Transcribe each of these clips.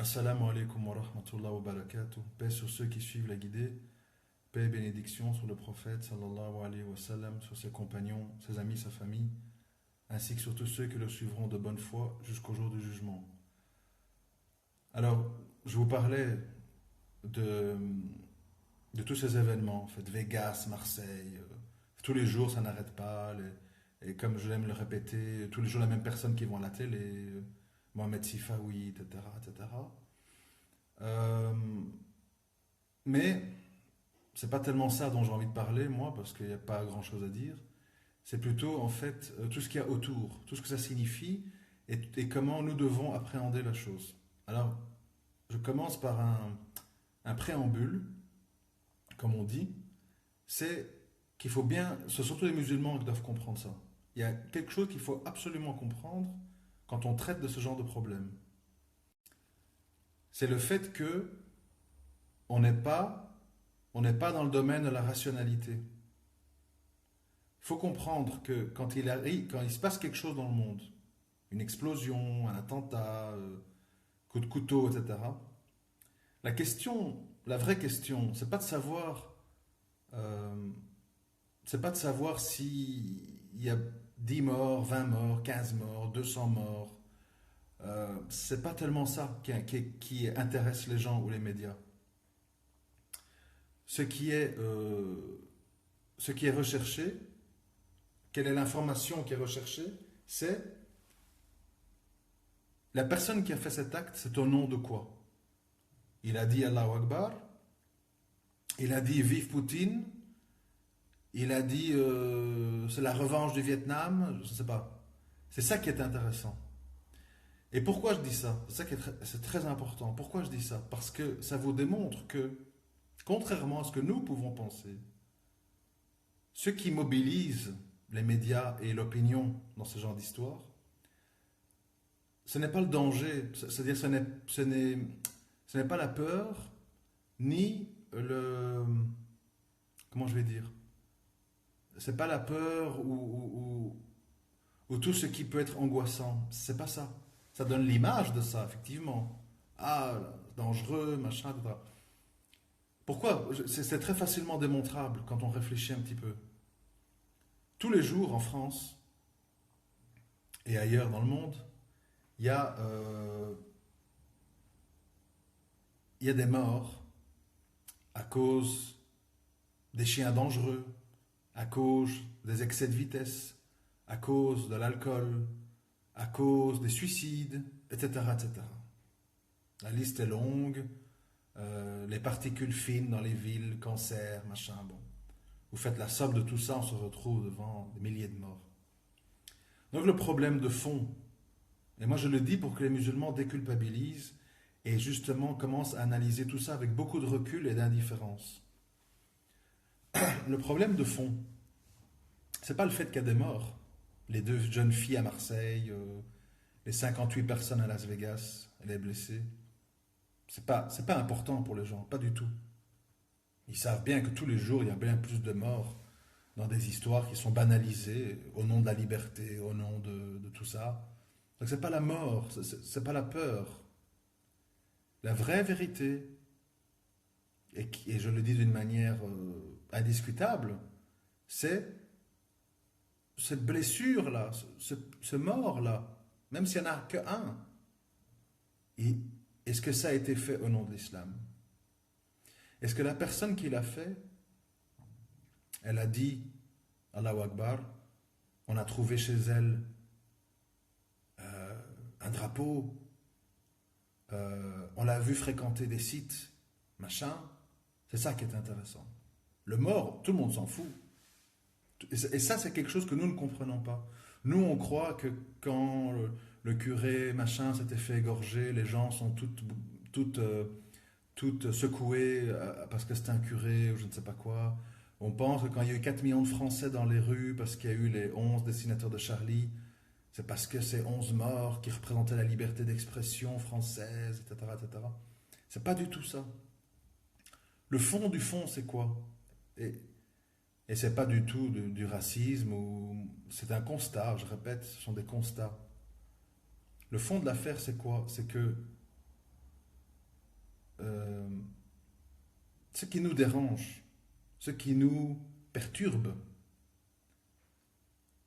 Assalamu alaikum wa rahmatullahi wa barakatuh. Paix sur ceux qui suivent la guidée. Paix et bénédiction sur le prophète sallallahu alayhi wa sallam, sur ses compagnons, ses amis, sa famille, ainsi que sur tous ceux qui le suivront de bonne foi jusqu'au jour du jugement. Alors, je vous parlais de, de tous ces événements, en fait, Vegas, Marseille, tous les jours ça n'arrête pas, et comme je l'aime le répéter, tous les jours la même personne qui vont à la télé, Mohamed Sifawi, etc. etc. Euh, mais c'est pas tellement ça dont j'ai envie de parler, moi, parce qu'il n'y a pas grand-chose à dire. C'est plutôt, en fait, tout ce qu'il y a autour, tout ce que ça signifie et comment nous devons appréhender la chose. Alors, je commence par un préambule, comme on dit. C'est qu'il faut bien, c'est surtout les musulmans qui doivent comprendre ça. Il y a quelque chose qu'il faut absolument comprendre quand on traite de ce genre de problème. C'est le fait que on n'est pas, on n'est pas dans le domaine de la rationalité. Il faut comprendre que quand il se passe quelque chose dans le monde, une explosion, un attentat, coup de couteau, etc., la question, la vraie question, euh, c'est pas de savoir s'il y a 10 morts, 20 morts, 15 morts, 200 morts. C'est pas tellement ça qui intéresse les gens ou les médias. Ce qui est, euh, ce qui est recherché, quelle est l'information qui est recherchée, c'est la personne qui a fait cet acte, c'est au nom de quoi? Il a dit Allahu Akbar, il a dit Vive Poutine, il a dit c'est la revanche du Vietnam, je ne sais pas. C'est ça qui est intéressant. Et pourquoi je dis ça? C'est très important. Pourquoi je dis ça? Parce que ça vous démontre que, contrairement à ce que nous pouvons penser, ce qui mobilise les médias et l'opinion dans ce genre d'histoire, ce n'est pas le danger, c'est-à-dire ce n'est pas la peur, ni le... Comment je vais dire? C'est pas la peur ou tout ce qui peut être angoissant. C'est pas ça. Ça donne l'image de ça, effectivement. Ah, dangereux, machin, etc. Pourquoi? C'est très facilement démontrable quand on réfléchit un petit peu. Tous les jours en France et ailleurs dans le monde, il y a, euh, il y a des morts à cause des chiens dangereux, à cause des excès de vitesse, à cause de l'alcool, à cause des suicides, etc., etc. La liste est longue, les particules fines dans les villes, cancer, machin, bon. Vous faites la somme de tout ça, on se retrouve devant des milliers de morts. Donc le problème de fond, et moi je le dis pour que les musulmans déculpabilisent et justement commencent à analyser tout ça avec beaucoup de recul et d'indifférence. Le problème de fond, c'est pas le fait qu'il y a des morts. Les deux jeunes filles à Marseille, les 58 personnes à Las Vegas, les blessés. C'est pas important pour les gens, pas du tout. Ils savent bien que tous les jours, il y a bien plus de morts dans des histoires qui sont banalisées au nom de la liberté, au nom de tout ça. Donc c'est pas la mort, c'est pas la peur. La vraie vérité, et je le dis d'une manière indiscutable, c'est cette blessure-là, ce mort-là, même s'il n'y en a qu'un, est-ce que ça a été fait au nom de l'islam? Est-ce que la personne qui l'a fait, elle a dit Allahu Akbar, on a trouvé chez elle un drapeau, on l'a vu fréquenter des sites, machin? C'est ça qui est intéressant. Le mort, tout le monde s'en fout. Et ça, c'est quelque chose que nous ne comprenons pas. Nous, on croit que quand le curé, machin, s'était fait égorger, les gens sont toutes, euh, toutes secouées parce que c'est un curé ou je ne sais pas quoi. On pense que quand il y a eu 4 millions de Français dans les rues parce qu'il y a eu les 11 dessinateurs de Charlie, c'est parce que ces 11 morts qui représentaient la liberté d'expression française, etc., etc. C'est pas du tout ça. Le fond du fond, c'est quoi? Et, et c'est pas du tout du racisme, c'est un constat, je répète, ce sont des constats. Le fond de l'affaire, c'est quoi? C'est que euh, ce qui nous dérange, ce qui nous perturbe,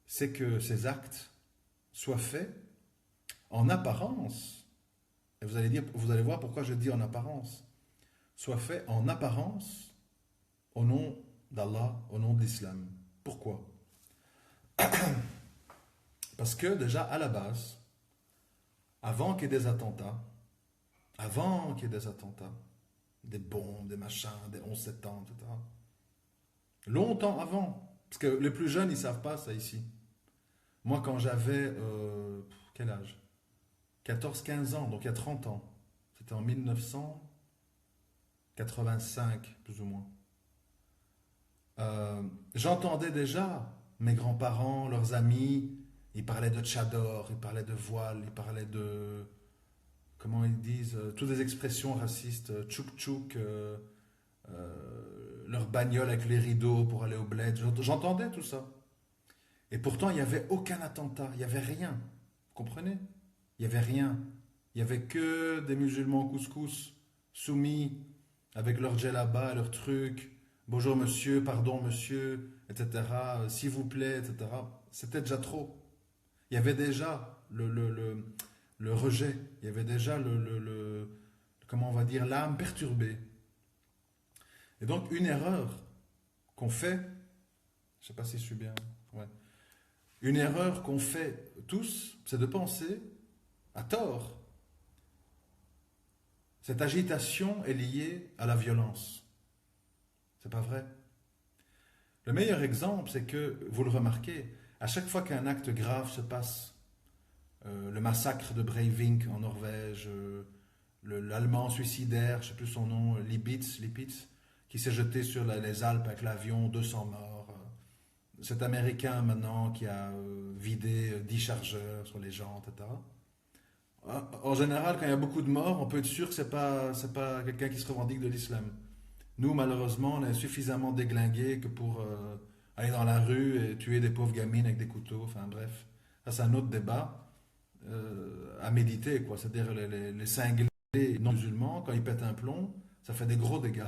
c'est que ces actes soient faits en apparence. Et vous allez voir pourquoi je dis en apparence. Soient faits en apparence au nom d'Allah, au nom de l'islam. Pourquoi? Parce que déjà à la base, avant qu'il y ait des attentats, des bombes, des machins, des 11 septembre, etc. Longtemps avant, parce que les plus jeunes, ils ne savent pas ça ici. Moi, quand j'avais, quel âge? 14-15 ans, donc il y a 30 ans. C'était en 1985, plus ou moins. J'entendais déjà mes grands-parents, leurs amis, ils parlaient de tchador, ils parlaient de voile, ils parlaient de, comment ils disent, toutes des expressions racistes, tchouk tchouk, leur bagnole avec les rideaux pour aller au bled. J'entendais tout ça. Et pourtant, il n'y avait aucun attentat, il n'y avait rien. Vous comprenez? Il n'y avait rien. Il n'y avait que des musulmans couscous, soumis, avec leur djellaba, leur truc. Bonjour monsieur, pardon monsieur, etc. S'il vous plaît, etc. C'était déjà trop. Il y avait déjà le rejet. Il y avait déjà comment on va dire, l'âme perturbée. Et donc, une erreur qu'on fait, je ne sais pas si je suis bien, ouais. Une erreur qu'on fait tous, c'est de penser, à tort, cette agitation est liée à la violence. C'est pas vrai. Le meilleur exemple, c'est que, vous le remarquez, à chaque fois qu'un acte grave se passe, le massacre de Breivik en Norvège, l'Allemand suicidaire, je ne sais plus son nom, Lipitz, qui s'est jeté sur les Alpes avec l'avion, 200 morts. Cet Américain maintenant qui a vidé 10 chargeurs sur les gens, etc. En général, quand il y a beaucoup de morts, on peut être sûr que c'est pas quelqu'un qui se revendique de l'islam. Nous, malheureusement, on est suffisamment déglingués que pour aller dans la rue et tuer des pauvres gamines avec des couteaux. Enfin bref, ça c'est un autre débat à méditer, quoi. C'est-à-dire les cinglés non musulmans, quand ils pètent un plomb, ça fait des gros dégâts.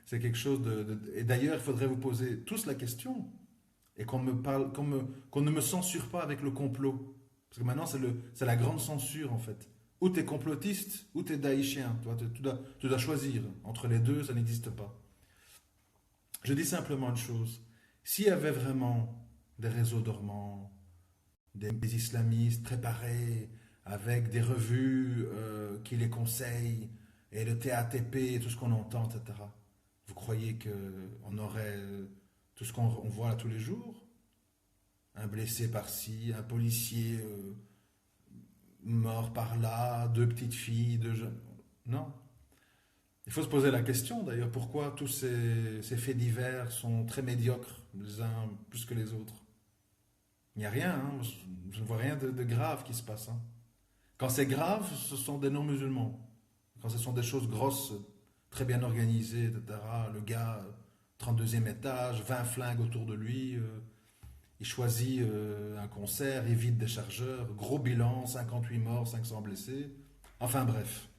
C'est quelque chose Et d'ailleurs, il faudrait vous poser tous la question et qu'on ne me censure pas avec le complot. Parce que maintenant, c'est la grande censure, en fait. Ou tu es complotiste, ou tu es daïchien. Tu dois choisir. Entre les deux, ça n'existe pas. Je dis simplement une chose. S'il y avait vraiment des réseaux dormants, des islamistes préparés, avec des revues qui les conseillent, et le TATP, et tout ce qu'on entend, etc., vous croyez qu'on aurait tout ce qu'on voit là tous les jours? Un blessé par-ci, un policier mort par-là, deux petites filles, deux jeunes. Non. Il faut se poser la question d'ailleurs, pourquoi tous ces faits divers sont très médiocres, les uns plus que les autres. Il n'y a rien, hein. Je ne vois rien de grave qui se passe. Hein. Quand c'est grave, ce sont des non-musulmans. Quand ce sont des choses grosses, très bien organisées, etc. Le gars, 32e étage, 20 flingues autour de lui, il choisit un concert, il vide des chargeurs, gros bilan, 58 morts, 500 blessés. Enfin bref,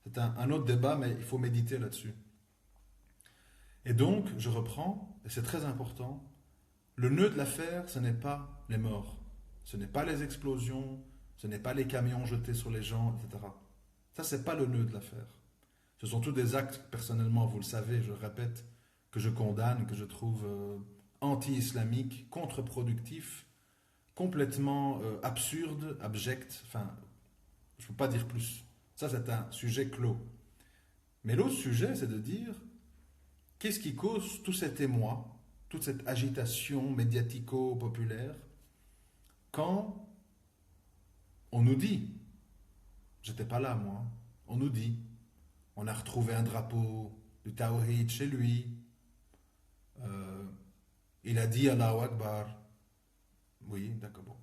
c'est un autre débat, mais il faut méditer là-dessus. Et donc, je reprends, et c'est très important, le nœud de l'affaire, ce n'est pas les morts, ce n'est pas les explosions, ce n'est pas les camions jetés sur les gens, etc. Ça, c'est pas le nœud de l'affaire. Ce sont tous des actes, personnellement, vous le savez, je le répète, que je condamne, que je trouve anti-islamiques, contre-productifs, complètement absurdes, abjects, enfin, je ne peux pas dire plus. Ça, c'est un sujet clos. Mais l'autre sujet, c'est de dire, qu'est-ce qui cause tout cet émoi, toute cette agitation médiatico-populaire, quand on nous dit, j'étais pas là moi, on nous dit, on a retrouvé un drapeau du Tawhid chez lui, il a dit Allahu Akbar, oui, d'accord, bon.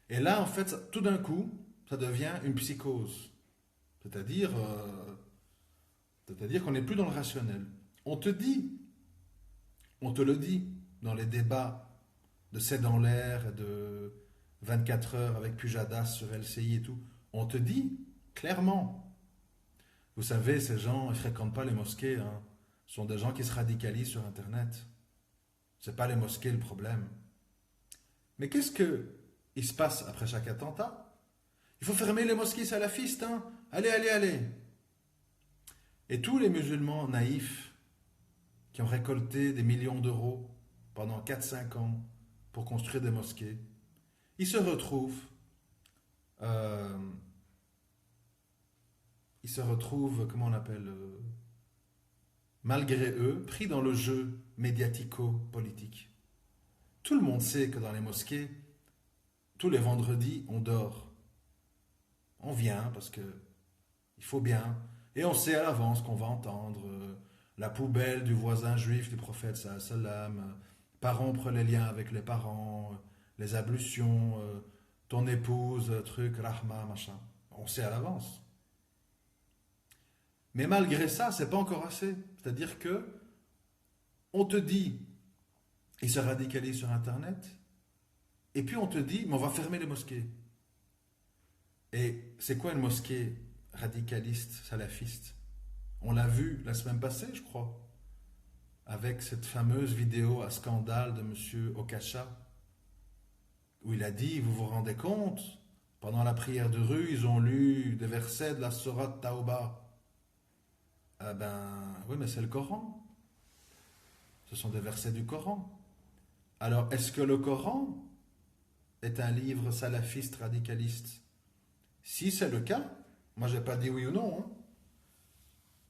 Et là, en fait, tout d'un coup, ça devient une psychose, c'est-à-dire, c'est-à-dire qu'on n'est plus dans le rationnel. On te dit, on te le dit dans les débats de C'est dans l'air et de 24 heures avec Pujadas sur LCI et tout, on te dit clairement, Vous savez, ces gens, ils ne fréquentent pas les mosquées, hein. Ce sont des gens qui se radicalisent sur Internet. Ce n'est pas les mosquées le problème. Mais qu'est-ce qu'il se passe après chaque attentat? Il faut fermer les mosquées salafistes, hein. Allez, allez, allez. Et tous les musulmans naïfs qui ont récolté des millions d'euros pendant 4-5 ans pour construire des mosquées, ils se retrouvent, euh, comment on appelle, malgré eux, pris dans le jeu médiatico-politique. Tout le monde sait que dans les mosquées, tous les vendredis, on dort. On vient parce que il faut bien. Et on sait à l'avance qu'on va entendre la poubelle du voisin juif du prophète sallam, pas rompre les liens avec les parents, les ablutions, ton épouse, truc, rahma, machin. On sait à l'avance. Mais malgré ça, c'est pas encore assez. C'est-à-dire que on te dit, ils se radicalisent sur Internet, et puis on te dit, mais on va fermer les mosquées. Et c'est quoi une mosquée radicaliste, salafiste? On l'a vu la semaine passée, je crois, avec cette fameuse vidéo à scandale de M. Okacha, où il a dit, vous vous rendez compte, pendant la prière de rue, ils ont lu des versets de la Sourate Tauba. Ah ben, oui, mais c'est le Coran. Ce sont des versets du Coran. Alors, est-ce que le Coran est un livre salafiste, radicaliste? Si c'est le cas, moi je n'ai pas dit oui ou non, hein.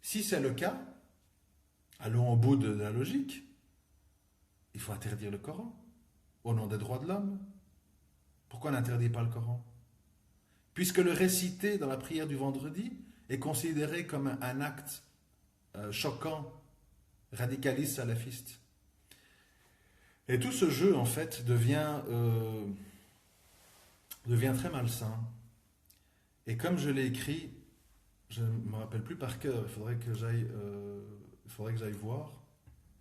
Si c'est le cas, allons au bout de la logique. Il faut interdire le Coran, au nom des droits de l'homme. Pourquoi on n'interdit pas le Coran? Puisque le réciter dans la prière du vendredi est considéré comme un acte choquant, radicaliste, salafiste. Et tout ce jeu, en fait, devient très malsain. Et comme je l'ai écrit, je ne me rappelle plus par cœur, il faudrait que j'aille voir.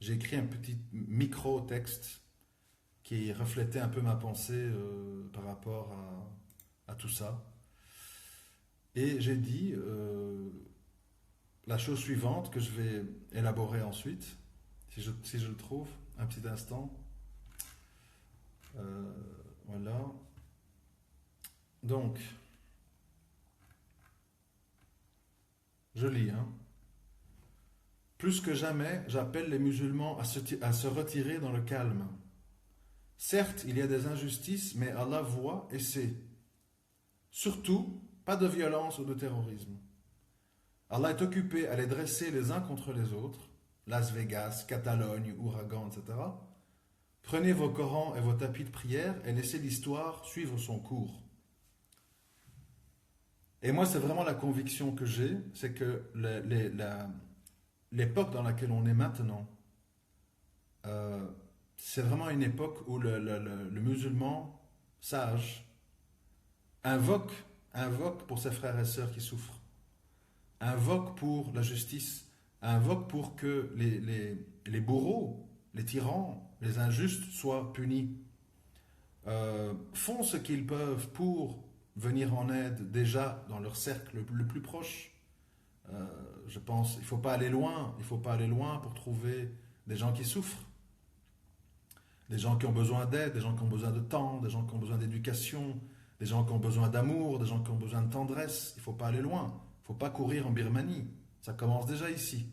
J'ai écrit un petit micro-texte qui reflétait un peu ma pensée par rapport à tout ça. Et j'ai dit la chose suivante que je vais élaborer ensuite, si je le trouve, un petit instant. Voilà. Donc, je lis, hein. Plus que jamais, j'appelle les musulmans à se retirer dans le calme. Certes, il y a des injustices, mais Allah voit et sait. Surtout, pas de violence ou de terrorisme. Allah est occupé à les dresser les uns contre les autres, Las Vegas, Catalogne, ouragan, etc. Prenez vos Corans et vos tapis de prière et laissez l'histoire suivre son cours. Et moi, c'est vraiment la conviction que j'ai, c'est que l'époque dans laquelle on est maintenant, c'est vraiment une époque où le musulman sage invoque pour ses frères et sœurs qui souffrent, invoque pour la justice, invoque pour que les bourreaux, les tyrans, les injustes soient punis, font ce qu'ils peuvent pour venir en aide déjà dans leur cercle le plus proche. Je pense qu'il ne faut pas aller loin, pour trouver des gens qui souffrent, des gens qui ont besoin d'aide, des gens qui ont besoin de temps, des gens qui ont besoin d'éducation, des gens qui ont besoin d'amour, des gens qui ont besoin de tendresse. Il ne faut pas aller loin, il ne faut pas courir en Birmanie. Ça commence déjà ici.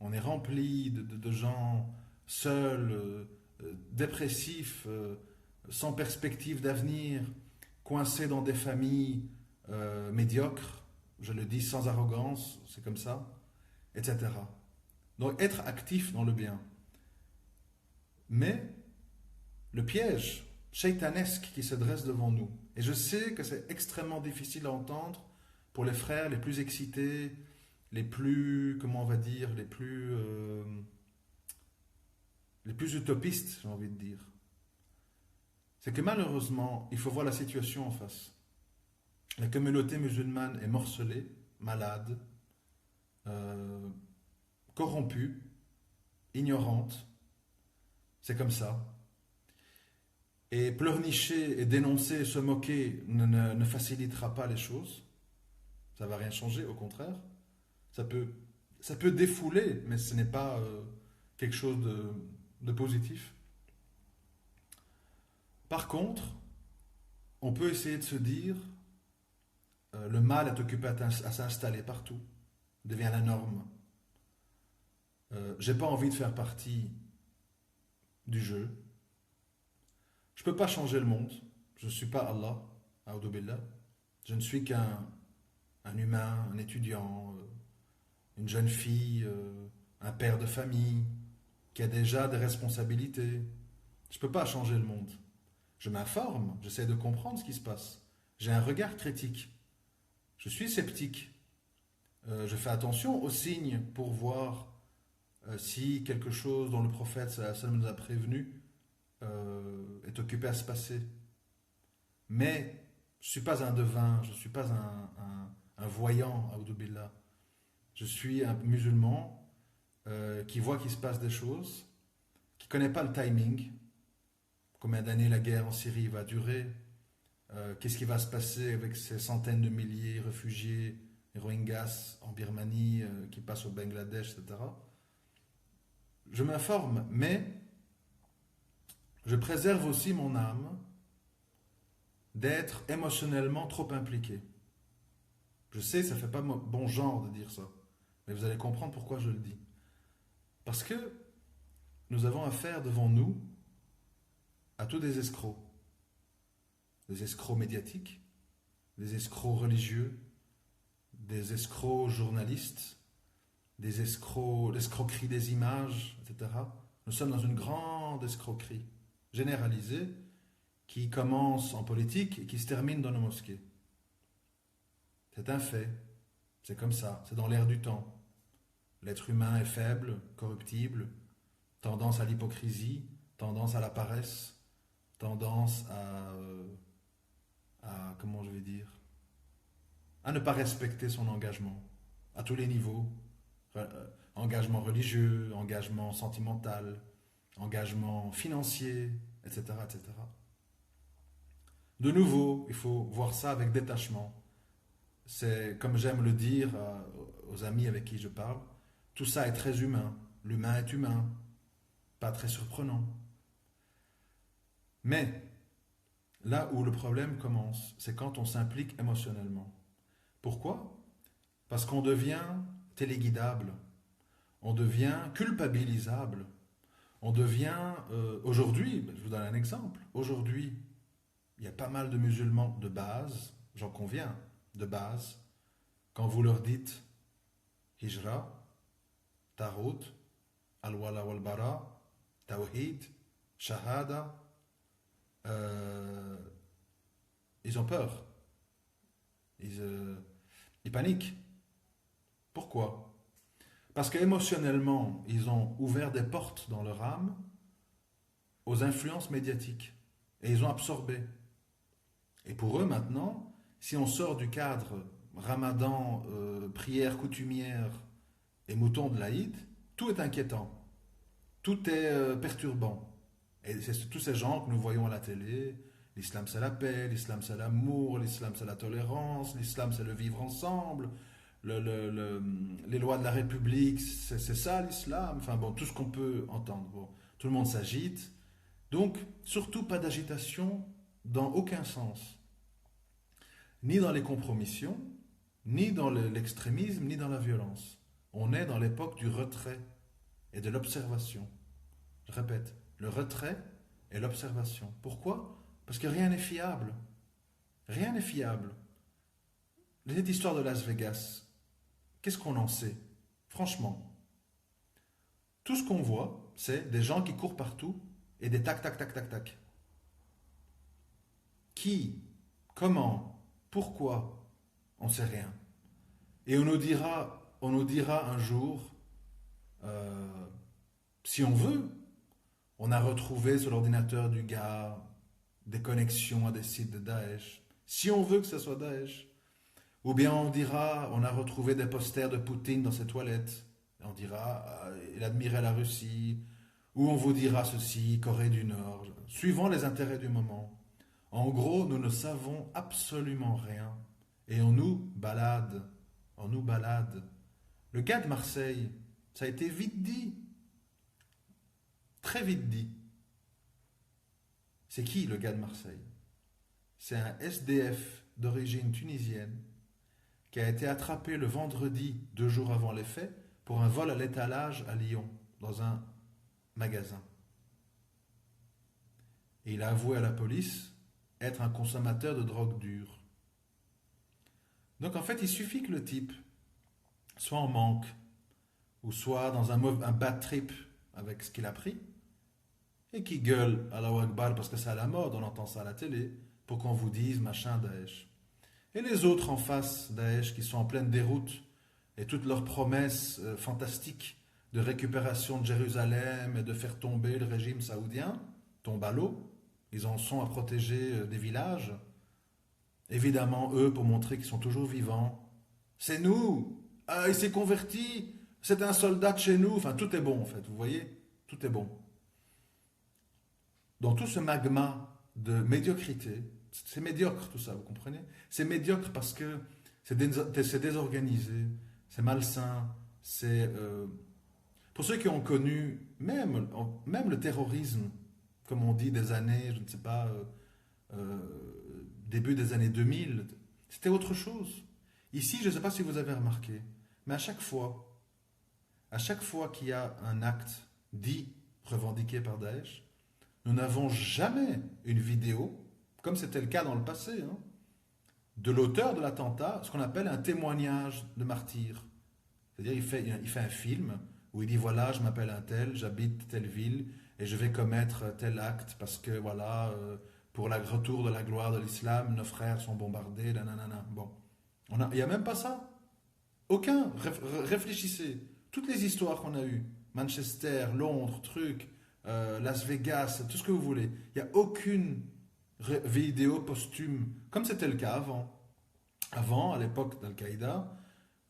On est rempli de gens seuls, dépressifs, sans perspective d'avenir, coincés dans des familles médiocres, je le dis sans arrogance, c'est comme ça, etc. Donc être actif dans le bien. Mais le piège shaitanesque qui se dresse devant nous, et je sais que c'est extrêmement difficile à entendre pour les frères les plus excités, les plus, comment on va dire, les plus utopistes, j'ai envie de dire. C'est que malheureusement, il faut voir la situation en face. La communauté musulmane est morcelée, malade, corrompue, ignorante. C'est comme ça. Et pleurnicher et dénoncer et se moquer ne facilitera pas les choses. Ça ne va rien changer, au contraire. Ça peut, ça peut défouler, mais ce n'est pas quelque chose de positif. Par contre, on peut essayer de se dire, le mal est occupé à s'installer partout, devient la norme. J'ai pas envie de faire partie du jeu. Je peux pas changer le monde. Je ne suis pas Allah, a'udhu billah. Je ne suis qu'un humain, un étudiant, une jeune fille, un père de famille, qui a déjà des responsabilités. Je ne peux pas changer le monde. Je m'informe, j'essaie de comprendre ce qui se passe. J'ai un regard critique. Je suis sceptique. Je fais attention aux signes pour voir si quelque chose dont le prophète ça nous a prévenu est occupé à se passer. Mais je ne suis pas un devin, je ne suis pas un voyant, a'udhu billah. Je suis un musulman qui voit qu'il se passe des choses, qui ne connaît pas le timing, combien d'années la guerre en Syrie va durer, qu'est-ce qui va se passer avec ces centaines de milliers de réfugiés Rohingyas en Birmanie qui passent au Bangladesh, etc. Je m'informe, mais je préserve aussi mon âme d'être émotionnellement trop impliqué. Je sais, ça ne fait pas bon genre de dire ça, mais vous allez comprendre pourquoi je le dis. Parce que nous avons affaire devant nous à tous des escrocs médiatiques, des escrocs religieux, des escrocs journalistes, l'escroquerie des images, etc. Nous sommes dans une grande escroquerie généralisée qui commence en politique et qui se termine dans nos mosquées. C'est un fait, c'est comme ça, c'est dans l'air du temps. L'être humain est faible, corruptible, tendance à l'hypocrisie, tendance à la paresse, tendance comment je vais dire, à ne pas respecter son engagement, à tous les niveaux. Engagement religieux, engagement sentimental, engagement financier, etc., etc. De nouveau, il faut voir ça avec détachement. C'est, comme j'aime le dire aux amis avec qui je parle, tout ça est très humain. L'humain est humain, pas très surprenant. Mais là où le problème commence, c'est quand on s'implique émotionnellement. Pourquoi? Parce qu'on devient téléguidable, on devient culpabilisable, on devient, aujourd'hui, je vous donne un exemple, aujourd'hui, il y a pas mal de musulmans de base, j'en conviens, de base, quand vous leur dites Hijra, Tarot, Al-Wala wal-Bara, Tawhid, Shahada, ils ont peur, ils paniquent. Pourquoi? Parce qu'émotionnellement, ils ont ouvert des portes dans leur âme aux influences médiatiques et ils ont absorbé. Et pour eux maintenant, si on sort du cadre ramadan, prière coutumière et mouton de l'Aïd, tout est inquiétant, tout est perturbant. Et c'est tous ces gens que nous voyons à la télé, l'islam c'est la paix, l'islam c'est l'amour, l'islam c'est la tolérance, l'islam c'est le vivre ensemble, les lois de la République, c'est ça l'islam, enfin bon, tout ce qu'on peut entendre. Bon, tout le monde s'agite, donc surtout pas d'agitation dans aucun sens, ni dans les compromissions, ni dans l'extrémisme, ni dans la violence. On est dans l'époque du retrait et de l'observation. Je répète, le retrait et l'observation. Pourquoi? Parce que rien n'est fiable. Rien n'est fiable. Cette histoire de Las Vegas, qu'est-ce qu'on en sait? Franchement, tout ce qu'on voit, c'est des gens qui courent partout et des tac, tac, tac, tac, tac. Qui? Comment? Pourquoi? On ne sait rien. Et on nous dira un jour, si on veut, on a retrouvé sur l'ordinateur du gars des connexions à des sites de Daesh. Si on veut que ce soit Daesh. Ou bien on dira, on a retrouvé des posters de Poutine dans ses toilettes. Et on dira, il admirait la Russie. Ou on vous dira ceci, Corée du Nord. Suivant les intérêts du moment. En gros, nous ne savons absolument rien. Et on nous balade. On nous balade. Le gars de Marseille, ça a été vite dit, très vite dit. C'est qui le gars de Marseille? C'est un SDF d'origine tunisienne qui a été attrapé le vendredi, 2 jours avant les faits, pour un vol à l'étalage à Lyon, dans un magasin. Et il a avoué à la police être un consommateur de drogue dure. Donc en fait, il suffit que le type soit en manque, ou soit dans un bad trip avec ce qu'il a pris, et qui gueule Allahu Akbar parce que c'est à la mode, on entend ça à la télé, pour qu'on vous dise machin Daesh. Et les autres en face, Daesh, qui sont en pleine déroute, et toutes leurs promesses fantastiques de récupération de Jérusalem et de faire tomber le régime saoudien, tombent à l'eau. Ils en sont à protéger des villages. Évidemment, eux, pour montrer qu'ils sont toujours vivants. C'est nous. Ah, il s'est converti. C'est un soldat de chez nous. Enfin, tout est bon, en fait. Vous voyez? Tout est bon. Dans tout ce magma de médiocrité, c'est médiocre tout ça, vous comprenez? C'est médiocre parce que c'est désorganisé, c'est malsain, c'est... Pour ceux qui ont connu même le terrorisme, comme on dit, des années, je ne sais pas, début des années 2000, c'était autre chose. Ici, je ne sais pas si vous avez remarqué, mais à chaque fois qu'il y a un acte dit revendiqué par Daesh, nous n'avons jamais une vidéo, comme c'était le cas dans le passé, hein, de l'auteur de l'attentat, ce qu'on appelle un témoignage de martyr. C'est-à-dire il fait un film où il dit voilà, je m'appelle un tel, j'habite telle ville et je vais commettre tel acte parce que voilà, pour le retour de la gloire de l'islam, nos frères sont bombardés, nanana. Bon, il n'y a même pas ça. Aucun. Réfléchissez. Toutes les histoires qu'on a eues, Manchester, Londres, Las Vegas, tout ce que vous voulez, il n'y a aucune vidéo posthume, comme c'était le cas avant. Avant, à l'époque d'Al-Qaïda,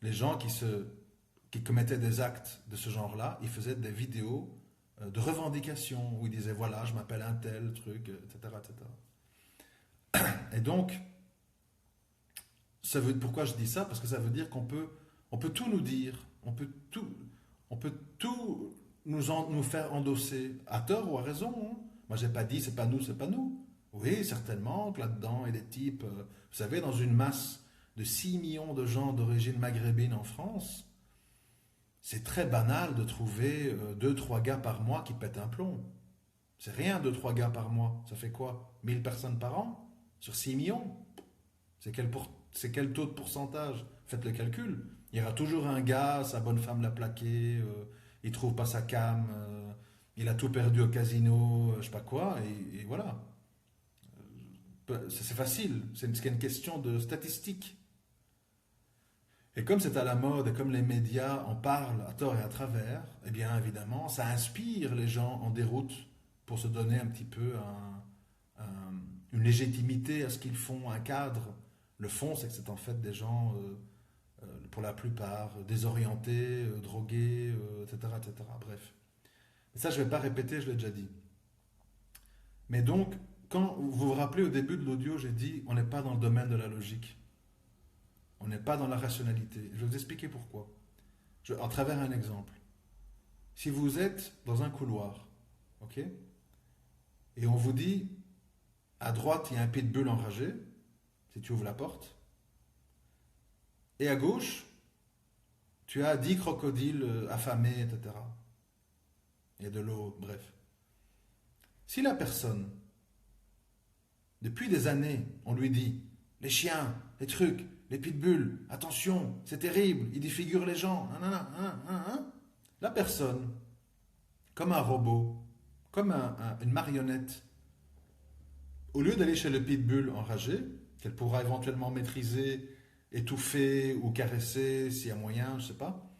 les gens qui commettaient des actes de ce genre-là, ils faisaient des vidéos de revendication où ils disaient voilà, je m'appelle un tel truc, etc., etc. Et donc, pourquoi je dis ça? Parce que ça veut dire qu'on peut tout nous dire, on peut tout nous faire endosser, à tort ou à raison. Hein. Moi, j'ai pas dit c'est pas nous, c'est pas nous. Oui, certainement que là-dedans, il y a des types, vous savez, dans une masse de 6 millions de gens d'origine maghrébine en France, c'est très banal de trouver 2-3 gars par mois qui pètent un plomb. C'est rien, 2-3 gars par mois. Ça fait quoi? 1000 personnes par an? Sur 6 millions? C'est quel taux de pourcentage? Faites le calcul. Il y aura toujours un gars, sa bonne femme l'a plaqué, il trouve pas sa cam, il a tout perdu au casino, je sais pas quoi, et voilà. C'est facile, c'est une question de statistique. Et comme c'est à la mode et comme les médias en parlent à tort et à travers, eh bien évidemment, ça inspire les gens en déroute pour se donner un petit peu une légitimité à ce qu'ils font, un cadre. Le fond, c'est que c'est en fait des gens, pour la plupart, désorientés, drogués, etc., etc. Bref. Mais ça, je ne vais pas répéter, je l'ai déjà dit. Mais donc, quand vous vous rappelez au début de l'audio, j'ai dit on n'est pas dans le domaine de la logique. On n'est pas dans la rationalité. Je vais vous expliquer pourquoi. À travers un exemple. Si vous êtes dans un couloir, ok, et on vous dit, à droite, il y a un pitbull enragé, si tu ouvres la porte, et à gauche, tu as 10 crocodiles affamés, etc. Et de l'eau, bref. Si la personne, depuis des années, on lui dit, les chiens, les trucs, les pitbulls, attention, c'est terrible, ils défigurent les gens. La personne, comme un robot, comme une marionnette, au lieu d'aller chez le pitbull enragé, qu'elle pourra éventuellement maîtriser, étouffer ou caresser s'il y a moyen, je ne sais pas,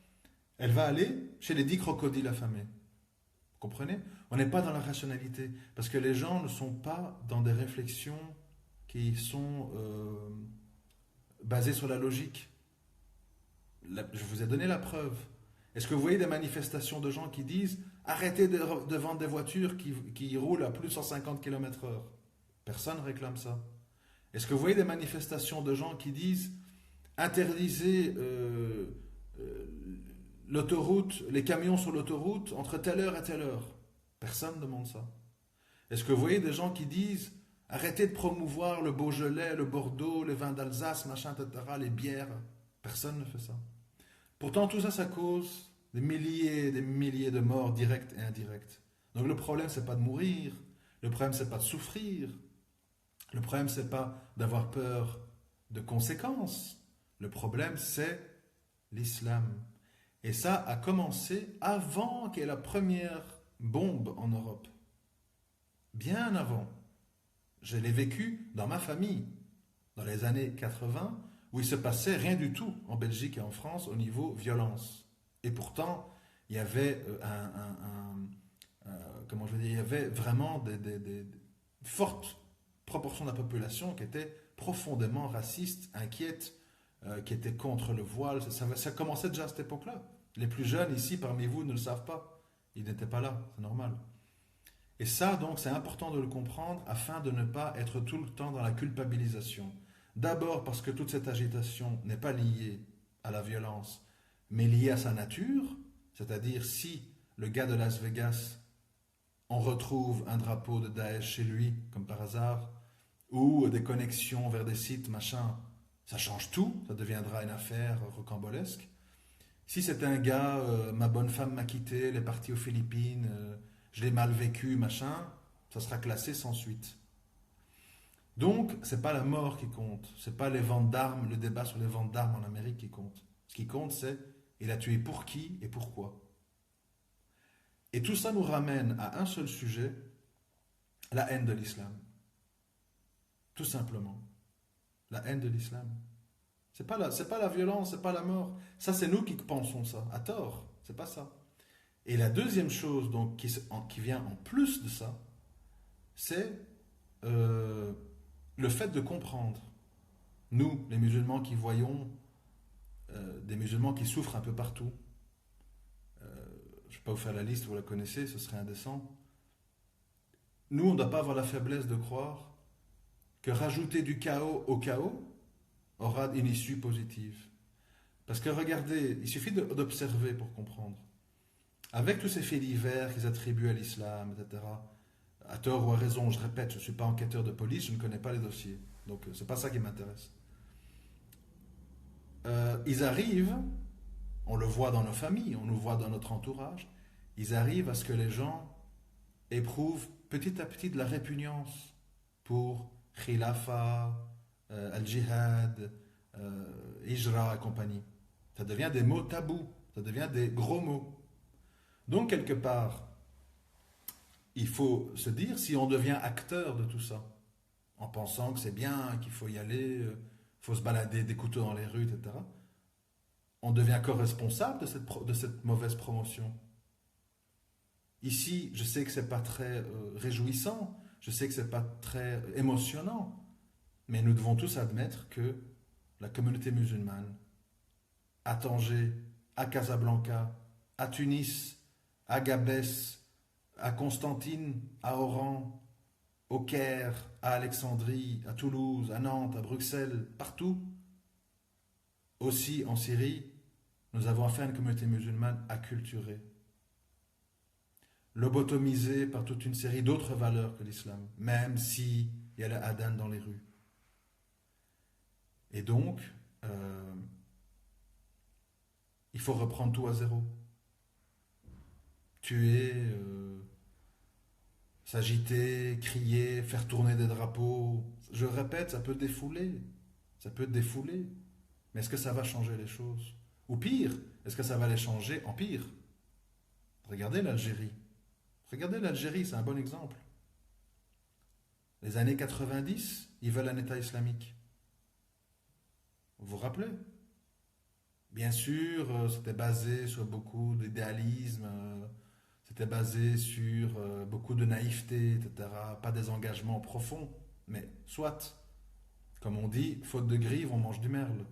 elle va aller chez les 10 crocodiles affamés. Vous comprenez? On n'est pas dans la rationalité, parce que les gens ne sont pas dans des réflexions qui sont... basé sur la logique. Je vous ai donné la preuve. Est-ce que vous voyez des manifestations de gens qui disent arrêtez de vendre des voitures qui roulent à plus de 150 km/h? Personne ne réclame ça. Est-ce que vous voyez des manifestations de gens qui disent interdisez l'autoroute, les camions sur l'autoroute entre telle heure et telle heure. Personne ne demande ça. Est-ce que vous voyez des gens qui disent arrêtez de promouvoir le Beaujolais, le Bordeaux, les vins d'Alsace, machin, etc., les bières? Personne ne fait ça. Pourtant, tout ça, ça cause des milliers de morts directes et indirectes. Donc le problème, c'est pas de mourir. Le problème, c'est pas de souffrir. Le problème, c'est pas d'avoir peur de conséquences. Le problème, c'est l'islam. Et ça a commencé avant qu'il y ait la première bombe en Europe. Bien avant. Je l'ai vécu dans ma famille, dans les années 80, où il se passait rien du tout en Belgique et en France au niveau violence. Et pourtant, il y avait comment je veux dire, il y avait vraiment des fortes proportions de la population qui étaient profondément racistes, inquiètes, qui étaient contre le voile. Ça commençait déjà à cette époque-là. Les plus jeunes ici parmi vous ne le savent pas. Ils n'étaient pas là, c'est normal. Et ça, donc, c'est important de le comprendre afin de ne pas être tout le temps dans la culpabilisation. D'abord parce que toute cette agitation n'est pas liée à la violence, mais liée à sa nature, c'est-à-dire si le gars de Las Vegas, on retrouve un drapeau de Daesh chez lui, comme par hasard, ou des connexions vers des sites, machin, ça change tout, ça deviendra une affaire rocambolesque. Si c'est un gars, ma bonne femme m'a quitté, elle est partie aux Philippines, je l'ai mal vécu, machin, ça sera classé sans suite. Donc, c'est pas la mort qui compte, c'est pas les ventes d'armes, le débat sur les ventes d'armes en Amérique qui compte. Ce qui compte, c'est il a tué pour qui et pourquoi. Et tout ça nous ramène à un seul sujet, la haine de l'islam. Tout simplement. La haine de l'islam. C'est pas la violence, c'est pas la mort. Ça, c'est nous qui pensons ça, à tort. C'est pas ça. Et la deuxième chose donc, qui vient en plus de ça, c'est le fait de comprendre. Nous, les musulmans qui voyons des musulmans qui souffrent un peu partout, je ne vais pas vous faire la liste, vous la connaissez, ce serait indécent. Nous, on ne doit pas avoir la faiblesse de croire que rajouter du chaos au chaos aura une issue positive. Parce que regardez, il suffit d'observer pour comprendre. Avec tous ces faits divers qu'ils attribuent à l'islam, etc., à tort ou à raison, je répète, je ne suis pas enquêteur de police, je ne connais pas les dossiers. Donc, ce n'est pas ça qui m'intéresse. Ils arrivent, on le voit dans nos familles, on le voit dans notre entourage, ils arrivent à ce que les gens éprouvent petit à petit de la répugnance pour Khilafa, Al-Jihad, Hijra et compagnie. Ça devient des mots tabous, ça devient des gros mots. Donc, quelque part, il faut se dire si on devient acteur de tout ça, en pensant que c'est bien, qu'il faut y aller, faut se balader des couteaux dans les rues, etc. On devient co-responsable de cette mauvaise promotion. Ici, je sais que c'est pas très réjouissant, je sais que c'est pas très émotionnant, mais nous devons tous admettre que la communauté musulmane, à Tanger, à Casablanca, à Tunis, à Gabès, à Constantine, à Oran, au Caire, à Alexandrie, à Toulouse, à Nantes, à Bruxelles, partout, aussi en Syrie, nous avons affaire à une communauté musulmane acculturée, lobotomisée par toute une série d'autres valeurs que l'islam, même s'il y a le adhan dans les rues. Et donc, il faut reprendre tout à zéro. Tuer, s'agiter, crier, faire tourner des drapeaux. Je répète, ça peut défouler. Ça peut défouler. Mais est-ce que ça va changer les choses? Ou pire, est-ce que ça va les changer en pire? Regardez l'Algérie. Regardez l'Algérie, c'est un bon exemple. Les années 90, ils veulent un État islamique. Vous vous rappelez? Bien sûr, c'était basé sur beaucoup d'idéalisme, c'était basé sur beaucoup de naïveté, etc. Pas des engagements profonds, mais soit, comme on dit, faute de grive, on mange du merle.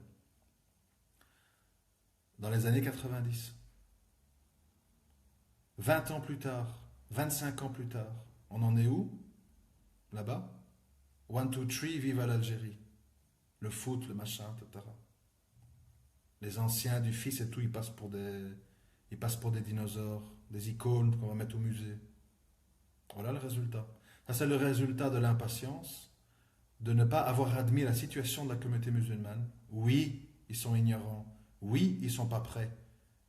Dans les années 90, 20 ans plus tard, 25 ans plus tard, on en est où? Là-bas? 1, 2, 3, vive à l'Algérie. Le foot, le machin, etc. Les anciens du fils et tout, ils passent pour des Ils passent pour des dinosaures, des icônes qu'on va mettre au musée. Voilà le résultat. Ça, c'est le résultat de l'impatience, de ne pas avoir admis la situation de la communauté musulmane. Oui, ils sont ignorants. Oui, ils ne sont pas prêts.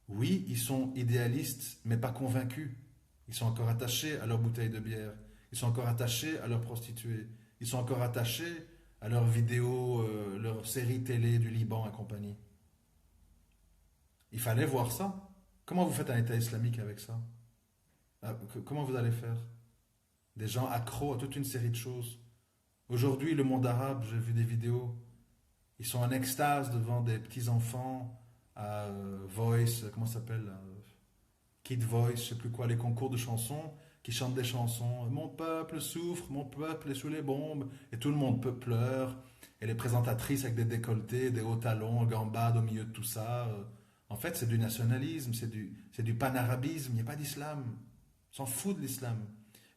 Oui, ils sont idéalistes, mais pas convaincus. Ils sont encore attachés à leur bouteille de bière. Ils sont encore attachés à leurs prostituées. Ils sont encore attachés à leurs vidéos, leurs séries télé du Liban et compagnie. Il fallait voir ça. Comment vous faites un État islamique avec ça? Comment vous allez faire? Des gens accros à toute une série de choses. Aujourd'hui, le monde arabe, j'ai vu des vidéos, ils sont en extase devant des petits-enfants à Voice, comment ça s'appelle Kid Voice, je sais plus quoi, les concours de chansons, qui chantent des chansons. Mon peuple souffre, mon peuple est sous les bombes, et tout le monde pleure. Et les présentatrices avec des décolletés, des hauts talons, gambades au milieu de tout ça. En fait, c'est du nationalisme, c'est du panarabisme, il n'y a pas d'islam. On s'en fout de l'islam.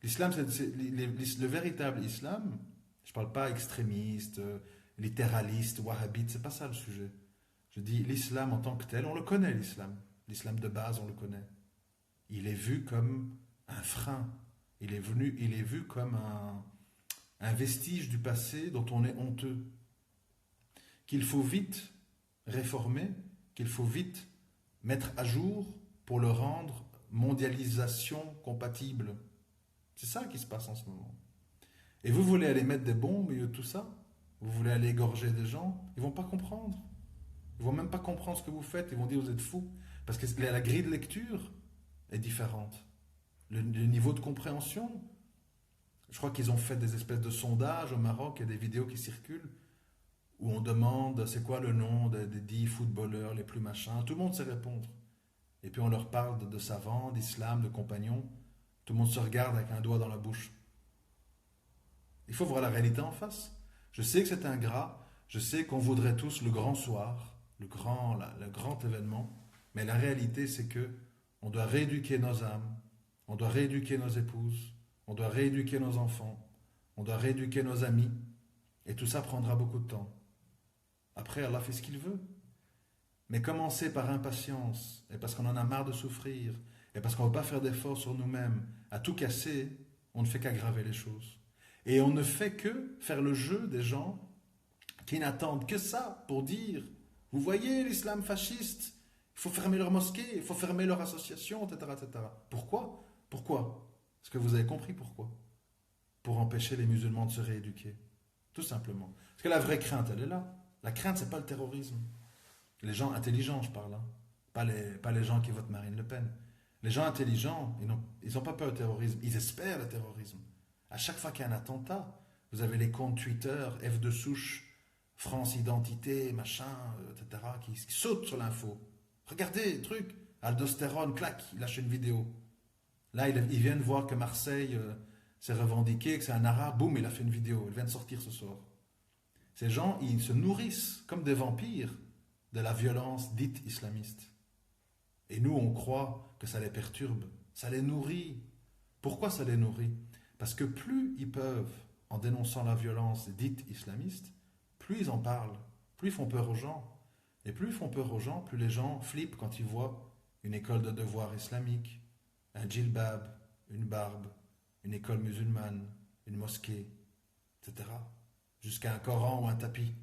L'islam, le véritable islam. Je ne parle pas extrémiste, littéraliste, wahhabite, c'est pas ça le sujet. Je dis l'islam en tant que tel, on le connaît l'islam. L'islam de base, on le connaît. Il est vu comme un frein. Il est vu comme un vestige du passé dont on est honteux. Qu'il faut vite réformer, qu'il faut vite mettre à jour pour le rendre mondialisation compatible. C'est ça qui se passe en ce moment. Et vous voulez aller mettre des bombes au milieu de tout ça? Vous voulez aller égorger des gens? Ils vont pas comprendre. Ils vont même pas comprendre ce que vous faites. Ils vont dire vous êtes fous. Parce que la grille de lecture est différente. Le niveau de compréhension. Je crois qu'ils ont fait des espèces de sondages au Maroc. Il y a des vidéos qui circulent où on demande c'est quoi le nom des 10 footballeurs les plus machins. Tout le monde sait répondre. Et puis on leur parle de savants, d'islam, de compagnons. Tout le monde se regarde avec un doigt dans la bouche. Il faut voir la réalité en face. Je sais que c'est ingrat, je sais qu'on voudrait tous le grand soir, le grand événement, mais la réalité c'est que on doit rééduquer nos âmes, on doit rééduquer nos épouses, on doit rééduquer nos enfants, on doit rééduquer nos amis, et tout ça prendra beaucoup de temps. Après, Allah fait ce qu'il veut. Mais commencer par impatience, et parce qu'on en a marre de souffrir, et parce qu'on ne veut pas faire d'efforts sur nous-mêmes, à tout casser, on ne fait qu'aggraver les choses. Et on ne fait que faire le jeu des gens qui n'attendent que ça pour dire vous voyez l'islam fasciste, il faut fermer leur mosquée, il faut fermer leur association, etc. etc. Pourquoi? Pourquoi? Est-ce que vous avez compris pourquoi? Pour empêcher les musulmans de se rééduquer. Tout simplement. Parce que la vraie crainte, elle est là. La crainte, c'est pas le terrorisme. Les gens intelligents, je parle. Hein. Pas les gens qui votent Marine Le Pen. Les gens intelligents, ils n'ont pas peur du terrorisme. Ils espèrent le terrorisme. À chaque fois qu'il y a un attentat, vous avez les comptes Twitter, F de souche, France Identité, machin, etc., qui sautent sur l'info. Regardez, truc, aldostérone, clac, il lâche une vidéo. Là, ils viennent voir que Marseille s'est revendiqué, que c'est un arabe, boum, il a fait une vidéo. Il vient de sortir ce soir. Ces gens, ils se nourrissent comme des vampires de la violence dite islamiste. Et nous, on croit que ça les perturbe. Ça les nourrit. Pourquoi ça les nourrit? Parce que plus ils peuvent, en dénonçant la violence dite islamiste, plus ils en parlent, plus ils font peur aux gens. Et plus ils font peur aux gens, plus les gens flippent quand ils voient une école de devoir islamique, un djilbab, une barbe, une école musulmane, une mosquée, etc. Jusqu'à un Coran ou un tapis.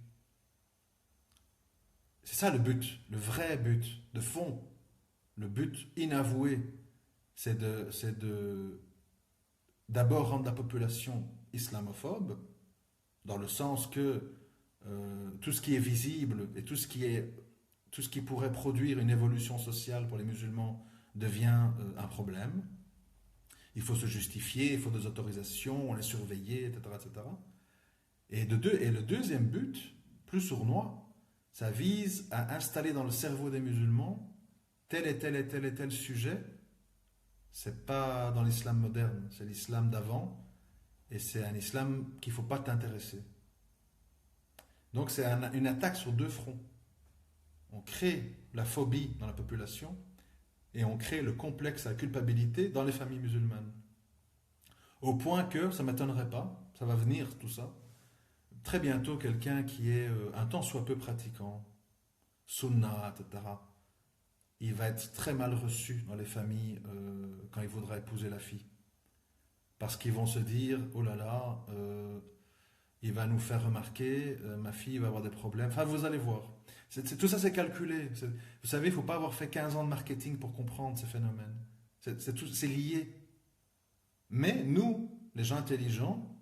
C'est ça le but, le vrai but, de fond. Le but inavoué, c'est d'abord rendre la population islamophobe, dans le sens que tout ce qui est visible et tout ce qui pourrait produire une évolution sociale pour les musulmans devient un problème. Il faut se justifier, il faut des autorisations, on les surveiller, etc. etc. Et le deuxième but, plus sournois, ça vise à installer dans le cerveau des musulmans tel et tel et tel et tel sujet. C'est pas dans l'islam moderne, c'est l'islam d'avant, et c'est un islam qu'il ne faut pas t'intéresser. Donc c'est une attaque sur deux fronts. On crée la phobie dans la population et on crée le complexe à la culpabilité dans les familles musulmanes. Au point que, ça ne m'étonnerait pas, ça va venir tout ça, très bientôt quelqu'un qui est un tant soit peu pratiquant, sunnah, etc., il va être très mal reçu dans les familles quand il voudra épouser la fille. Parce qu'ils vont se dire, oh là là, il va nous faire remarquer, ma fille va avoir des problèmes. Enfin, vous allez voir. Tout ça, c'est calculé. Vous savez, il ne faut pas avoir fait 15 ans de marketing pour comprendre ces phénomènes. C'est lié. Mais nous, les gens intelligents,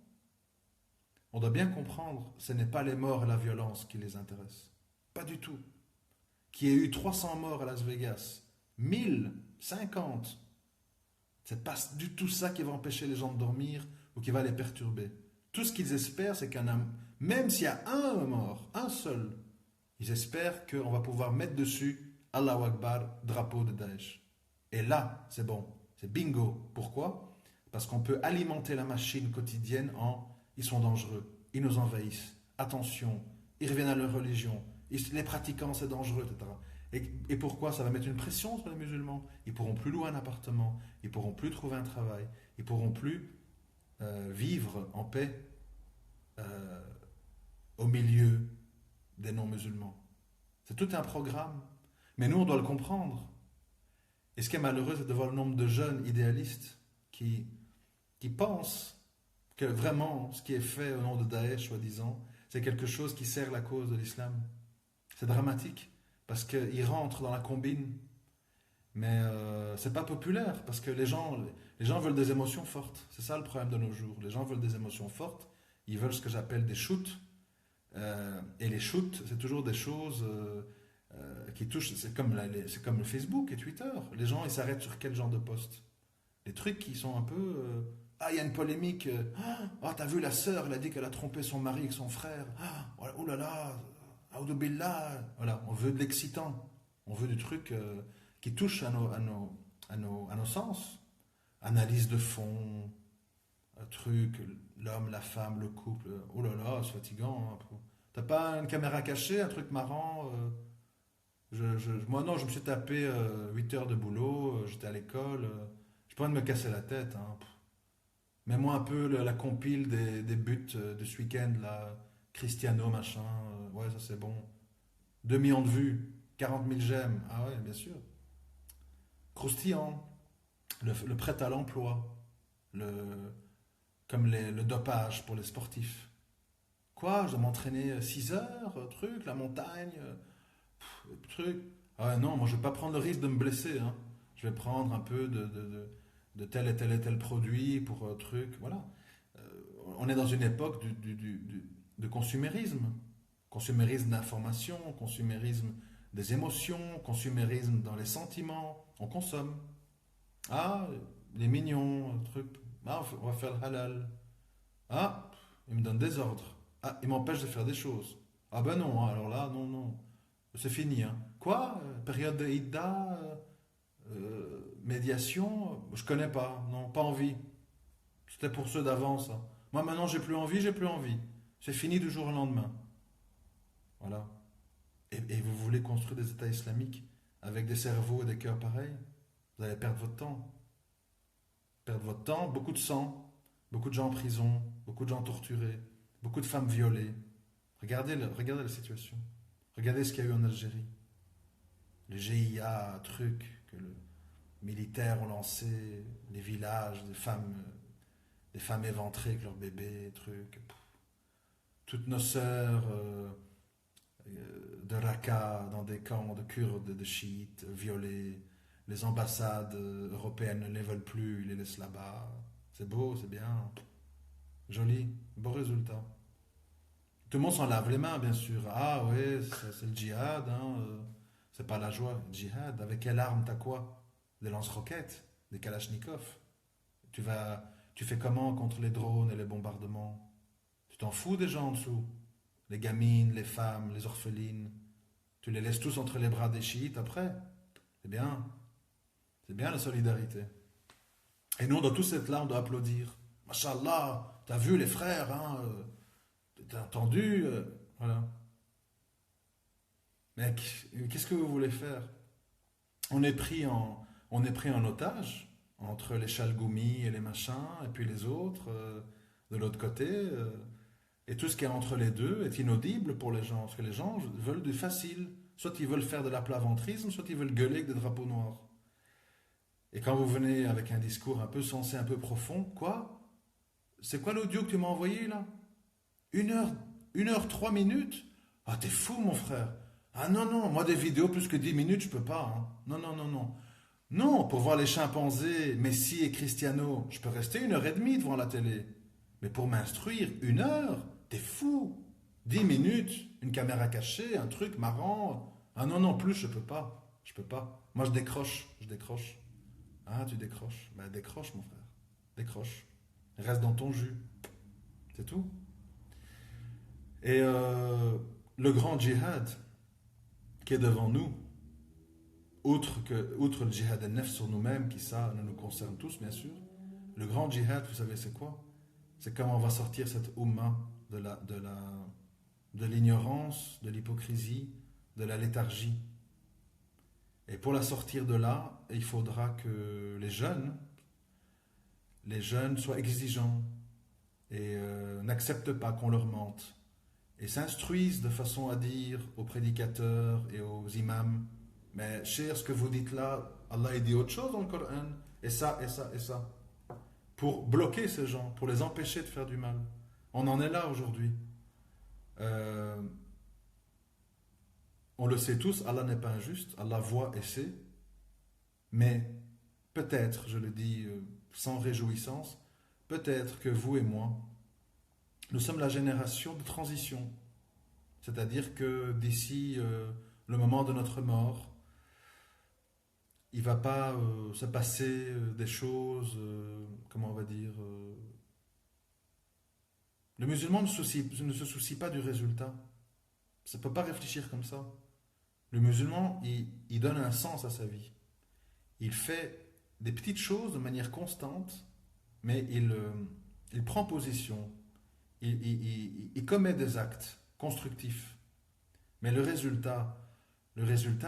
on doit bien comprendre, ce n'est pas les morts et la violence qui les intéressent. Pas du tout. Qu'il y ait eu 300 morts à Las Vegas, 1000, 50, c'est pas du tout ça qui va empêcher les gens de dormir ou qui va les perturber. Tout ce qu'ils espèrent, c'est qu'un homme, même s'il y a un mort, un seul, ils espèrent qu'on va pouvoir mettre dessus Allahu Akbar, drapeau de Daesh. Et là, c'est bon, c'est bingo. Pourquoi? Parce qu'on peut alimenter la machine quotidienne en ils sont dangereux, ils nous envahissent, attention, ils reviennent à leur religion, les pratiquants c'est dangereux, etc. Et pourquoi? Ça va mettre une pression sur les musulmans. Ils pourront plus louer un appartement, ils pourront plus trouver un travail, ils pourront plus vivre en paix euh, au milieu des non-musulmans. C'est tout un programme. Mais nous, on doit le comprendre. Et ce qui est malheureux, c'est de voir le nombre de jeunes idéalistes qui pensent que vraiment ce qui est fait au nom de Daesh, soi-disant, c'est quelque chose qui sert la cause de l'islam. C'est dramatique parce qu'ils rentrent dans la combine, mais c'est pas populaire parce que les gens veulent des émotions fortes. C'est ça le problème de nos jours. Les gens veulent des émotions fortes. Ils veulent ce que j'appelle des shoots. Et les shoots, c'est toujours des choses qui touchent. C'est comme le Facebook et Twitter. Les gens, ils s'arrêtent sur quel genre de post? Les trucs qui sont un peu. Ah, il y a une polémique. Ah, t'as vu la sœur, elle a dit qu'elle a trompé son mari avec son frère. Ah, oh là là, Aoudoubellah. Voilà, on veut de l'excitant. On veut du truc qui touche à nos sens. Analyse de fond, un truc, l'homme, la femme, le couple. Oh là là, c'est fatigant. Hein. T'as pas une caméra cachée, un truc marrant moi non, je me suis tapé 8 heures de boulot, j'étais à l'école. J'ai pas envie de me casser la tête. Hein. Mets-moi un peu la compile des buts de ce week-end, là. Cristiano, machin. Ouais, ça c'est bon. 2 millions de vues, 40 000 j'aime. Ah ouais, bien sûr. Croustillant. Le prêt à l'emploi. Comme le dopage pour les sportifs. Quoi? Je dois m'entraîner 6 heures, truc, la montagne, truc. Ah non, moi je vais pas prendre le risque de me blesser. Hein. Je vais prendre un peu de tel et tel produit pour truc. Voilà. On est dans une époque de consumérisme. Consumérisme d'information, consumérisme des émotions, consumérisme dans les sentiments. On consomme. Ah, les mignons, truc. Ah, on va faire le halal. Ah, il me donne des ordres. Ah, il m'empêche de faire des choses. Ah ben non, hein, alors là, non, non. C'est fini. Hein. Quoi? Période de Ida? Médiation? Je connais pas. Non, pas envie. C'était pour ceux d'avant, ça. Moi, maintenant, j'ai plus envie, j'ai plus envie. C'est fini du jour au lendemain. Voilà. Et vous voulez construire des États islamiques avec des cerveaux et des cœurs pareils? Vous allez perdre votre temps. Perdre votre temps, beaucoup de sang, beaucoup de gens en prison, beaucoup de gens torturés, beaucoup de femmes violées. Regardez la situation. Regardez ce qu'il y a eu en Algérie. Le GIA, truc que les militaires ont lancé, les villages, des femmes éventrées avec leurs bébés, truc. Toutes nos sœurs de Raqqa dans des camps de Kurdes, de chiites, violées. Les ambassades européennes ne les veulent plus, ils les laissent là-bas. C'est beau, c'est bien. Joli, beau résultat. Tout le monde s'en lave les mains, bien sûr. Ah ouais, c'est le djihad, hein. C'est pas la joie. Djihad, avec quelle arme t'as quoi? Des lance-roquettes, des kalachnikovs. Tu fais comment contre les drones et les bombardements? Tu t'en fous des gens en dessous? Les gamines, les femmes, les orphelines. Tu les laisses tous entre les bras des chiites après? C'est bien. C'est bien la solidarité. Et nous, on doit tous être là, on doit applaudir. Mashallah, t'as vu les frères, hein? T'as entendu? Voilà. Mais qu'est-ce que vous voulez faire? On est pris en otage entre les chalgoumis et les machins, et puis les autres de l'autre côté. Et tout ce qui est entre les deux est inaudible pour les gens, parce que les gens veulent du facile. Soit ils veulent faire de l'aplaventrisme, soit ils veulent gueuler avec des drapeaux noirs. Et quand vous venez avec un discours un peu sensé, un peu profond, quoi? C'est quoi l'audio que tu m'as envoyé là? 1 heure, 3 minutes? Ah, t'es fou, mon frère. Ah non, non, moi des vidéos plus que 10 minutes, je peux pas, hein. Non, non, non, non. Non, pour voir les chimpanzés, Messi et Cristiano, je peux rester 1 heure et demie devant la télé. Mais pour m'instruire, 1 heure? T'es fou. 10 minutes, une caméra cachée, un truc marrant. Ah non, non, plus, je peux pas. Je peux pas. Moi, je décroche, je décroche. Ah, tu décroches. Ben, décroche, mon frère. Décroche. Reste dans ton jus. C'est tout. Et le grand djihad qui est devant nous, outre le djihad al-nafs sur nous-mêmes, qui ça nous concerne tous, bien sûr, le grand djihad, vous savez, c'est quoi? C'est comment on va sortir cette umma de l'ignorance, de l'hypocrisie, de la léthargie. Et pour la sortir de là, il faudra que les jeunes soient exigeants et n'acceptent pas qu'on leur mente et s'instruisent de façon à dire aux prédicateurs et aux imams, mais cher, ce que vous dites là, Allah il dit autre chose dans le Coran, et ça, et ça, et ça, pour bloquer ces gens, pour les empêcher de faire du mal. On en est là aujourd'hui. Euh, on le sait tous, Allah n'est pas injuste, Allah voit et sait, mais peut-être, je le dis sans réjouissance, peut-être que vous et moi, nous sommes la génération de transition. C'est-à-dire que d'ici le moment de notre mort, il ne va pas se passer des choses, comment on va dire. Le musulman ne se soucie pas du résultat. Ça ne peut pas réfléchir comme ça. Le musulman, il donne un sens à sa vie. Il fait des petites choses de manière constante, mais il prend position. Il commet des actes constructifs. Mais le résultat,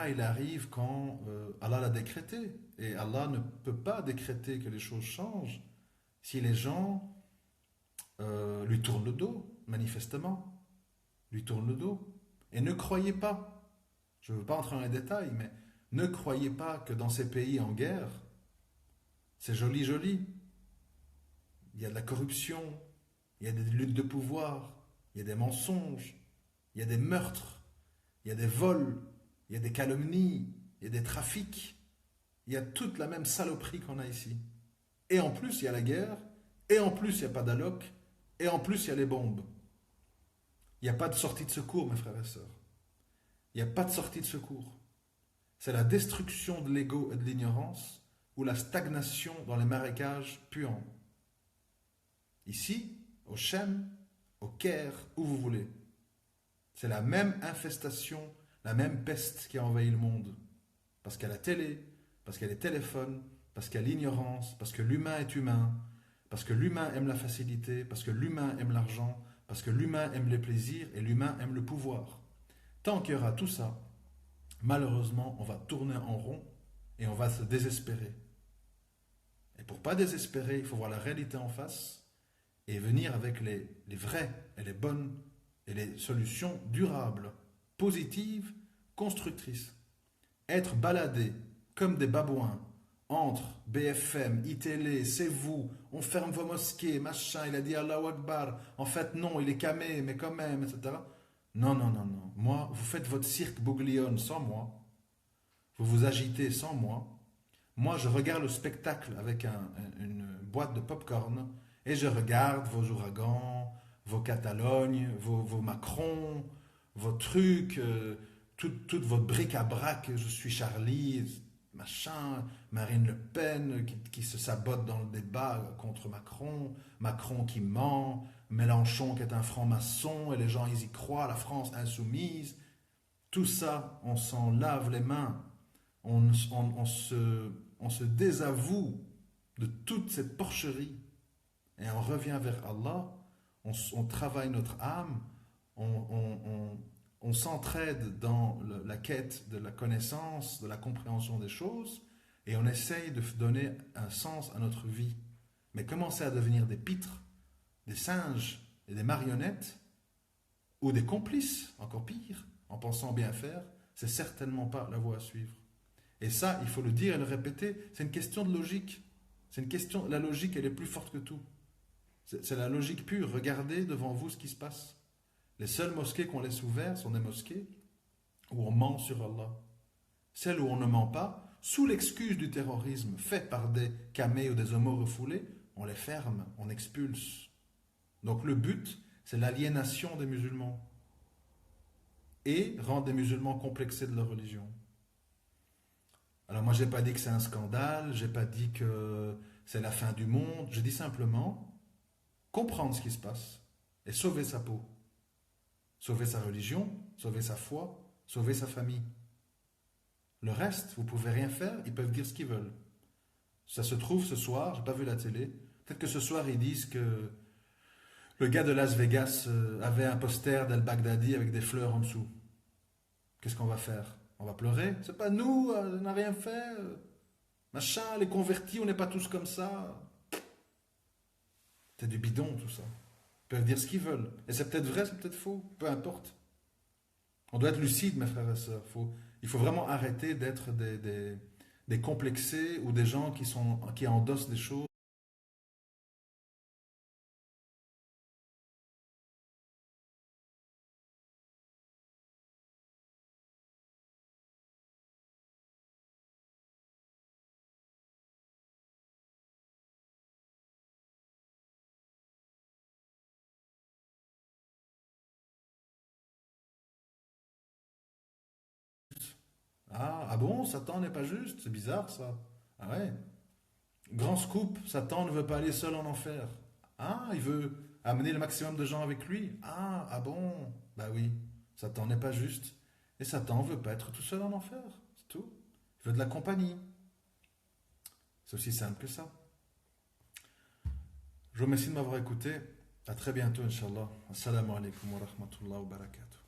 il arrive quand Allah l'a décrété. Et Allah ne peut pas décréter que les choses changent si les gens lui tournent le dos, manifestement. Lui tournent le dos. Et ne croyez pas, je ne veux pas entrer dans les détails, mais ne croyez pas que dans ces pays en guerre, c'est joli, joli. Il y a de la corruption, il y a des luttes de pouvoir, il y a des mensonges, il y a des meurtres, il y a des vols, il y a des calomnies, il y a des trafics. Il y a toute la même saloperie qu'on a ici. Et en plus, il y a la guerre, et en plus, il n'y a pas d'alloc, et en plus, il y a les bombes. Il n'y a pas de sortie de secours, mes frères et sœurs. Il n'y a pas de sortie de secours. C'est la destruction de l'ego et de l'ignorance ou la stagnation dans les marécages puants. Ici, au Shem, au Caire, où vous voulez. C'est la même infestation, la même peste qui a envahi le monde. Parce qu'il y a la télé, parce qu'il y a les téléphones, parce qu'il y a l'ignorance, parce que l'humain est humain, parce que l'humain aime la facilité, parce que l'humain aime l'argent, parce que l'humain aime les plaisirs et l'humain aime le pouvoir. Tant qu'il y aura tout ça, malheureusement, on va tourner en rond et on va se désespérer. Et pour ne pas désespérer, il faut voir la réalité en face et venir avec les vraies et les bonnes et les solutions durables, positives, constructrices. Être baladé comme des babouins entre BFM, ITélé, c'est vous, on ferme vos mosquées, machin, il a dit Allahu Akbar, en fait non, il est camé, mais quand même, etc. Non, non, non, non. Moi, vous faites votre cirque bouglione sans moi, vous vous agitez sans moi. Moi, je regarde le spectacle avec une boîte de popcorn et je regarde vos ouragans, vos Catalogne, vos Macron, vos trucs, toute votre bric-à-brac, je suis Charlie, machin, Marine Le Pen qui se sabote dans le débat contre Macron, Macron qui ment, Mélenchon qui est un franc-maçon et les gens ils y croient, la France insoumise. Tout ça, on s'en lave les mains, on se désavoue de toute cette porcherie et on revient vers Allah, on travaille notre âme, on s'entraide dans la quête de la connaissance, de la compréhension des choses, et on essaye de donner un sens à notre vie. Mais commencer à devenir des pitres, des singes et des marionnettes, ou des complices, encore pire, en pensant bien faire, c'est certainement pas la voie à suivre. Et ça, il faut le dire et le répéter, c'est une question de logique. C'est une question, la logique, elle est plus forte que tout. C'est la logique pure. Regardez devant vous ce qui se passe. Les seules mosquées qu'on laisse ouvertes sont des mosquées où on ment sur Allah. Celles où on ne ment pas, sous l'excuse du terrorisme fait par des camés ou des homos refoulés, on les ferme, on expulse. Donc le but, c'est l'aliénation des musulmans et rendre les musulmans complexés de leur religion. Alors moi, je n'ai pas dit que c'est un scandale, je n'ai pas dit que c'est la fin du monde, je dis simplement comprendre ce qui se passe et sauver sa peau, sauver sa religion, sauver sa foi, sauver sa famille. Le reste, vous ne pouvez rien faire, ils peuvent dire ce qu'ils veulent. Ça se trouve ce soir, je n'ai pas vu la télé, peut-être que ce soir ils disent que le gars de Las Vegas avait un poster d'Al-Baghdadi avec des fleurs en dessous. Qu'est-ce qu'on va faire? On va pleurer? C'est pas nous, on n'a rien fait. Machin, les convertis, on n'est pas tous comme ça. C'est du bidon tout ça. Ils peuvent dire ce qu'ils veulent. Et c'est peut-être vrai, c'est peut-être faux, peu importe. On doit être lucide, mes frères et sœurs. Il faut vraiment arrêter d'être des complexés ou des gens qui endossent des choses. Ah bon, Satan n'est pas juste? C'est bizarre ça. Ah ouais. Grand scoop, Satan ne veut pas aller seul en enfer. Ah, il veut amener le maximum de gens avec lui. Ah bon. Bah oui, Satan n'est pas juste. Et Satan veut pas être tout seul en enfer. C'est tout. Il veut de la compagnie. C'est aussi simple que ça. Je vous remercie de m'avoir écouté. À très bientôt, Inch'Allah. Assalamu alaikum wa rahmatullahi wa barakatuh.